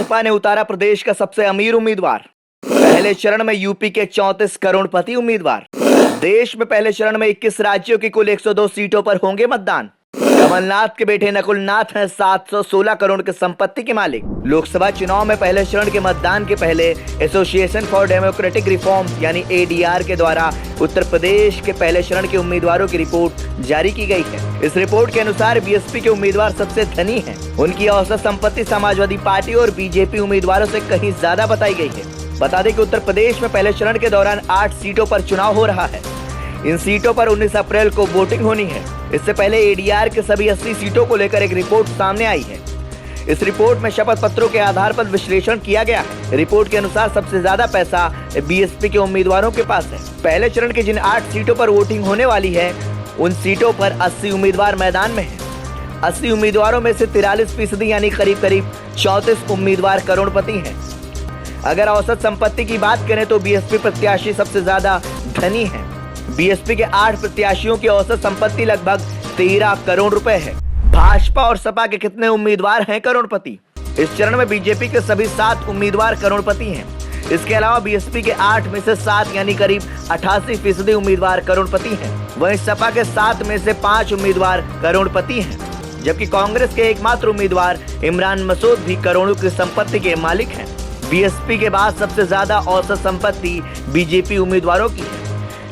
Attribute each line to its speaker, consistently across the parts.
Speaker 1: भाजपा ने उतारा प्रदेश का सबसे अमीर उम्मीदवार। पहले चरण में यूपी के 34 करोड़पति उम्मीदवार। देश में पहले चरण में 21 राज्यों की कुल 102 सीटों पर होंगे मतदान। कमलनाथ के बेटे नकुलनाथ हैं 716 करोड़ के संपत्ति के मालिक। लोकसभा चुनाव में पहले चरण के मतदान के पहले एसोसिएशन फॉर डेमोक्रेटिक रिफॉर्म्स यानी एडीआर के द्वारा उत्तर प्रदेश के पहले चरण के उम्मीदवारों की रिपोर्ट जारी की गई है। इस रिपोर्ट के अनुसार बीएसपी के उम्मीदवार सबसे धनी हैं। उनकी औसत संपत्ति समाजवादी पार्टी और बीजेपी उम्मीदवारों से कहीं ज्यादा बताई गई है। बता दें कि उत्तर प्रदेश में पहले चरण के दौरान 8 सीटों पर चुनाव हो रहा है। इन सीटों पर 19 अप्रैल को वोटिंग होनी है। इससे पहले एडीआर के सभी 80 सीटों को लेकर एक रिपोर्ट सामने आई है। इस रिपोर्ट में शपथ पत्रों के आधार पर विश्लेषण किया गया है। रिपोर्ट के अनुसार सबसे ज्यादा पैसा बीएसपी के उम्मीदवारों के पास है। पहले चरण की जिन 8 सीटों पर वोटिंग होने वाली है, उन सीटों पर 80 उम्मीदवार मैदान में हैं। 80 उम्मीदवारों में से 43% यानी करीब 34 उम्मीदवार करोड़पति हैं। अगर औसत संपत्ति की बात करें तो बीएसपी प्रत्याशी सबसे ज्यादा धनी है। बीएसपी के 8 प्रत्याशियों की औसत संपत्ति लगभग 13 करोड़ रुपए है। भाजपा और सपा के कितने उम्मीदवार हैं करोड़पति? इस चरण में बीजेपी के सभी 7 उम्मीदवार करोड़पति हैं। इसके अलावा बीएसपी के 8 में से 7 यानी करीब 88% उम्मीदवार करोड़पति हैं। वहीं सपा के 7 में से 5 उम्मीदवार करोड़पति हैं, जबकि कांग्रेस के एकमात्र उम्मीदवार इमरान मसूद भी करोड़ों की संपत्ति के मालिक हैं। बीएसपी के बाद सबसे ज्यादा औसत संपत्ति बीजेपी उम्मीदवारों की है।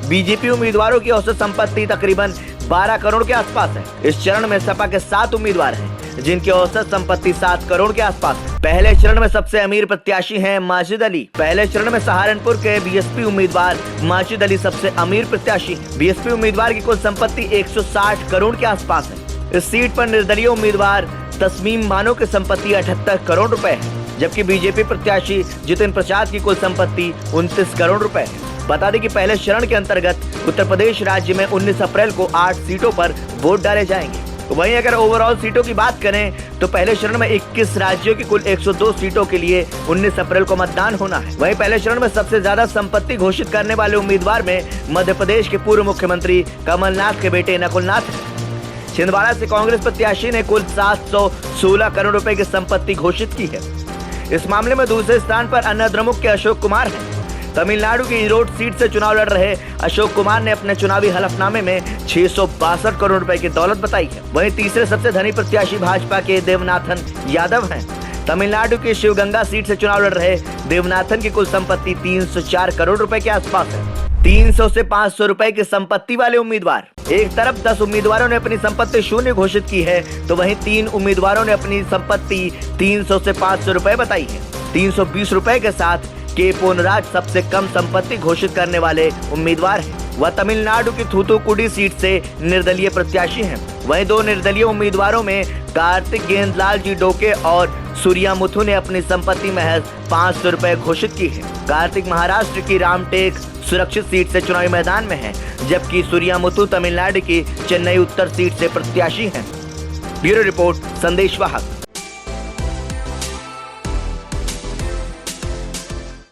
Speaker 1: बीजेपी उम्मीदवारों की औसत संपत्ति तकरीबन 12 करोड़ के आसपास है। इस चरण में सपा के 7 उम्मीदवार हैं, जिनकी औसत संपत्ति 7 करोड़ के आसपास है। पहले चरण में सबसे अमीर प्रत्याशी हैं माजिद अली। पहले चरण में सहारनपुर के बीएसपी उम्मीदवार माजिद अली सबसे अमीर प्रत्याशी हैं। बीएसपी उम्मीदवार की कुल संपत्ति 160 करोड़ के आसपास है। इस सीट पर निर्दलीय उम्मीदवार तस्मीम बानो की संपत्ति 78 करोड़ रुपए है, जबकि बीजेपी प्रत्याशी जितिन प्रसाद की कुल संपत्ति 29 करोड़ रुपए है। बता दें कि पहले चरण के अंतर्गत उत्तर प्रदेश राज्य में 19 अप्रैल को 8 सीटों पर वोट डाले जाएंगे। वहीं अगर ओवरऑल सीटों की बात करें तो पहले चरण में 21 राज्यों की कुल 102 सीटों के लिए 19 अप्रैल को मतदान होना है। वहीं पहले चरण में सबसे ज्यादा संपत्ति घोषित करने वाले उम्मीदवार में मध्य प्रदेश के पूर्व मुख्यमंत्री कमलनाथ के बेटे नकुलनाथ हैं। छिंदवाड़ा से कांग्रेस प्रत्याशी ने कुल 716 करोड़ रुपए की संपत्ति घोषिट की है। इस मामले में दूसरे स्थान पर अन्नाद्रमुक के अशोक कुमार हैं। तमिलनाडु की ईरोड सीट से चुनाव लड़ रहे अशोक कुमार ने अपने चुनावी हलफनामे में 662 करोड़ रुपए की दौलत बताई है। वहीं तीसरे सबसे धनी प्रत्याशी भाजपा के देवनाथन यादव हैं। तमिलनाडु की शिवगंगा सीट से चुनाव लड़ रहे देवनाथन की कुल संपत्ति 304 करोड़ रुपए के आसपास है। 300 से 500 रुपए की संपत्ति वाले उम्मीदवार। एक तरफ 10 उम्मीदवारों ने अपनी संपत्ति शून्य घोषित की है, तो वहीं 3 उम्मीदवारों ने अपनी संपत्ति 300 से 500 रुपए बताई है। 320 रुपए के साथ के पोनराज सबसे कम संपत्ति घोषित करने वाले उम्मीदवार हैं। वह तमिलनाडु की थूथुकुडी सीट से निर्दलीय प्रत्याशी हैं। वहीं 2 निर्दलीय उम्मीदवारों में कार्तिक गेंदलाल जी डोके और सूर्यामुथु ने अपनी संपत्ति महज 500 रुपए घोषित की है। कार्तिक महाराष्ट्र की रामटेक सुरक्षित सीट से चुनावी मैदान में है, जबकि सूर्यामुथु तमिलनाडु की चेन्नई उत्तर सीट से प्रत्याशी हैं। ब्यूरो रिपोर्ट, संदेश वाहक।